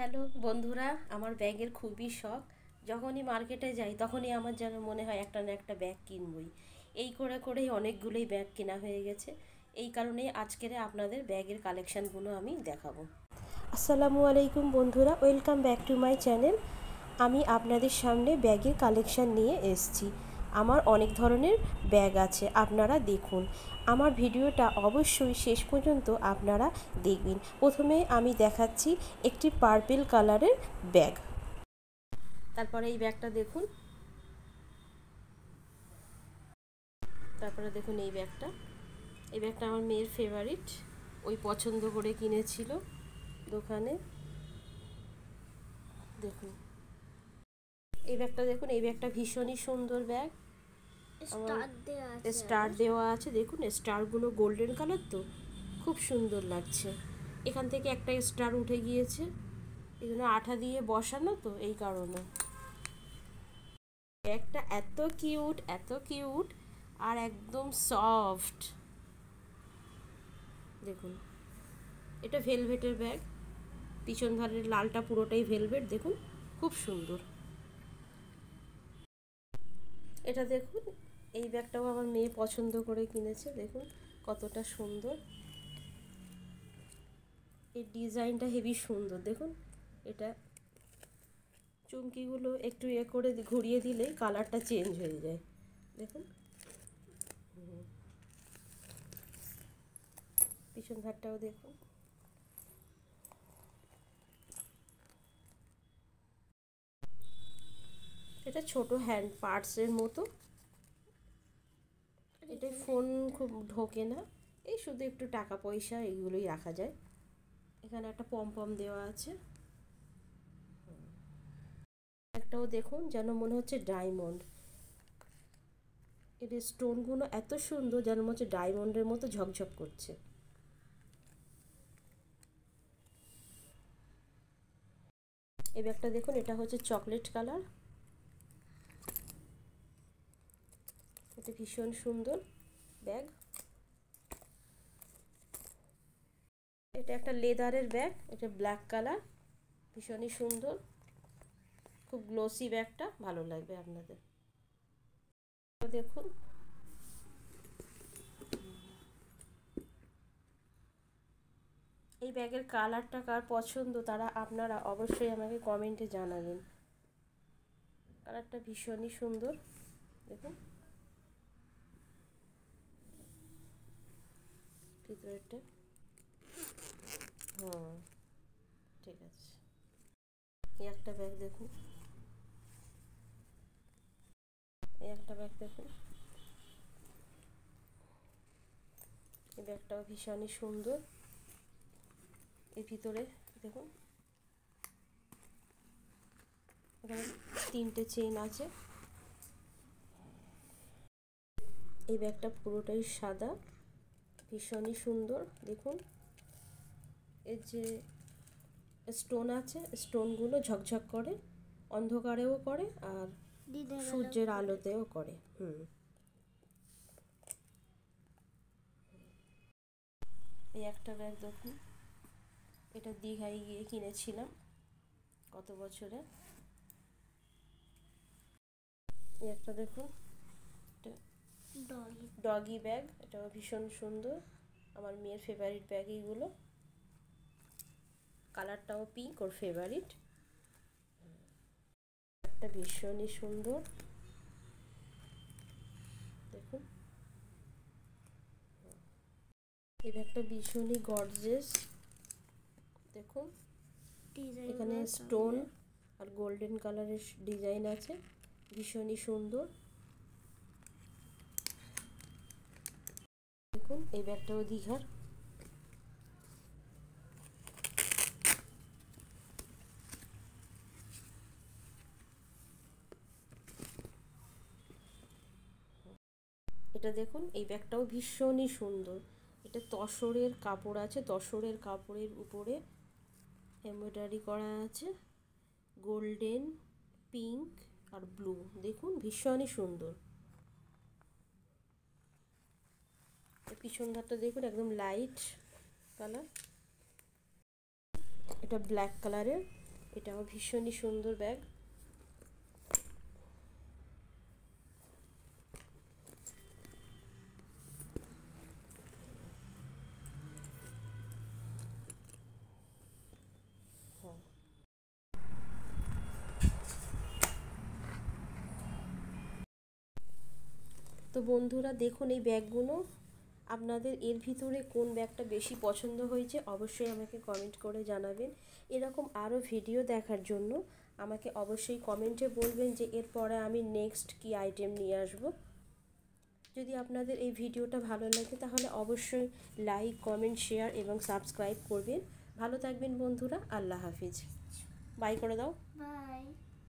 Hello বন্ধুরা, আমার ব্যাগের খুবই শখ। যখনই মার্কেটে যাই তখনই আমার যেন মনে হয় একটা না একটা ব্যাগ কিনবই। এই করে করেই অনেকগুলোই ব্যাগ কেনা হয়ে গেছে। এই কারণেই আজকের আপনাদের ব্যাগের কালেকশানগুলো আমি দেখাবো। আসসালামু আলাইকুম বন্ধুরা, welcome back to my channel. আমি আপনাদের সামনে ব্যাগের কালেকশান নিয়ে এসেছি। আমার অনেক ধরনের ব্যাগ আছে, আপনারা দেখুন। আমার ভিডিওটা অবশ্যই শেষ পর্যন্ত আপনারা দেখবেন। প্রথমে আমি দেখাচ্ছি একটি পার্পল কালারের ব্যাগ। তারপরে এই ব্যাগটা দেখুন। তারপরে দেখুন এই ব্যাগটা। এই ব্যাগটা আমার মেয়ের ফেভারিট, ওই পছন্দ করে কিনেছিল দোকানে। দেখুন এই ব্যাগটা দেখুন, এই ব্যাগটা ভীষণই সুন্দর ব্যাগ। স্টার দেওয়া আছে, দেখুন স্টারগুলো গোল্ডেন কালার, তো খুব সুন্দর লাগছে। এখান থেকে একটা স্টার উঠে গিয়েছে, এই জন্য আঠা দিয়ে বসানো, তো এই কারণে। ব্যাগটা এত কিউট, এত কিউট, আর একদম সফট। দেখুন এটা ভেলভেটের ব্যাগ, পিছন ধারের লালটা পুরোটাই ভেলভেট, দেখুন খুব সুন্দর। এটা দেখুন, এই ব্যাগটাও আমার মেয়ে পছন্দ করে কিনেছে, দেখুন কতটা সুন্দর। এই ডিজাইনটা হেভি সুন্দর, দেখুন। এটা চুমকিগুলো একটু করে ঘুরিয়ে দিলে কালারটা চেঞ্জ হয়ে যায়, দেখুন। পিছন ধারটাও দেখুন। এটা ছোট হ্যান্ড পার্সের মতো। এটা ফোন খুব ঢোকে না, এই শুধু একটু টাকা পয়সা এইগুলোই রাখা যায়। এখানে একটা পম দেওয়া আছে। একটাও দেখুন যেন মনে হচ্ছে ডায়মন্ড। এর স্টোনগুলো এত সুন্দর যেন মনে হচ্ছে ডায়মন্ডের মতো ঝকঝক করছে। এই ব্যাগটা দেখুন, এটা হচ্ছে চকলেট কালার। এটা ভীষণ সুন্দর ব্যাগ। এটা একটা লেদারের ব্যাগ, এটা ব্ল্যাক কালার, ভীষণই সুন্দর, খুব গ্লোসি ব্যাগটা, ভালো লাগবে আপনাদের। দেখুন এই ব্যাগের কালারটা কার পছন্দ তারা আপনারা অবশ্যই আমাকে কমেন্টে জানাবেন। কালারটা ভীষণই সুন্দর, দেখুন ভিতরেরটা। হ্যাঁ ঠিক আছে। এই একটা ব্যাগ দেখুন, এই একটা ব্যাগ দেখুন। এই ব্যাগটাও ভীষণই সুন্দর। এর ভিতরে দেখুন, এখানে 3টে চেন আছে। এই ব্যাগটা পুরোটাই সাদা, ভীষণই সুন্দর, দেখুন। এর যে স্টোন আছে, স্টোনগুলো ঝকঝক করে, অন্ধকারেও করে আর সূর্যের আলোতেও করে। এই একটা ব্যাগ দেখুন, এটা দীঘায় গিয়ে কিনেছিলাম কত বছরে। এই একটা দেখুন, এটা ডগি ব্যাগ, এটাও ভীষণ সুন্দর, আমার মেয়ের ফেভারিট ব্যাগ এইগুলো। কালারটাও পিঙ্ক, ওর ফেভারিট। একটা ভীষণই সুন্দর, দেখুন। এই ব্যাগটা ভীষণই গর্জিয়াস, দেখুন। এখানে স্টোন আর গোল্ডেন কালারের ডিজাইন আছে, ভীষণই সুন্দর, দেখুন। এই ব্যাগটাও দীঘার। এটা দেখুন, এই ব্যাগটাও ভীষণই সুন্দর। এটা তসরের কাপড় আছে, তসরের কাপড়ের উপরে এমব্রয়ডারি করা আছে, গোল্ডেন, পিঙ্ক আর ব্লু, দেখুন ভীষণই সুন্দর। পিছন ধারটা দেখুন, একদম লাইট কালার। এটা ব্ল্যাক কালারের, এটাও ভীষণই সুন্দর ব্যাগ। তো বন্ধুরা দেখুন এই ব্যাগগুলো, আপনাদের এর ভিতরে কোন ব্যাগটা বেশি পছন্দ হয়েছে অবশ্যই আমাকে কমেন্ট করে জানাবেন। এরকম আরও ভিডিও দেখার জন্য আমাকে অবশ্যই কমেন্টে বলবেন যে এরপরে আমি নেক্সট কী আইটেম নিয়ে আসব। যদি আপনাদের এই ভিডিওটা ভালো লাগে তাহলে অবশ্যই লাইক, কমেন্ট, শেয়ার এবং সাবস্ক্রাইব করবেন। ভালো থাকবেন বন্ধুরা, আল্লাহ হাফিজ। বাই করে দাও। বাই।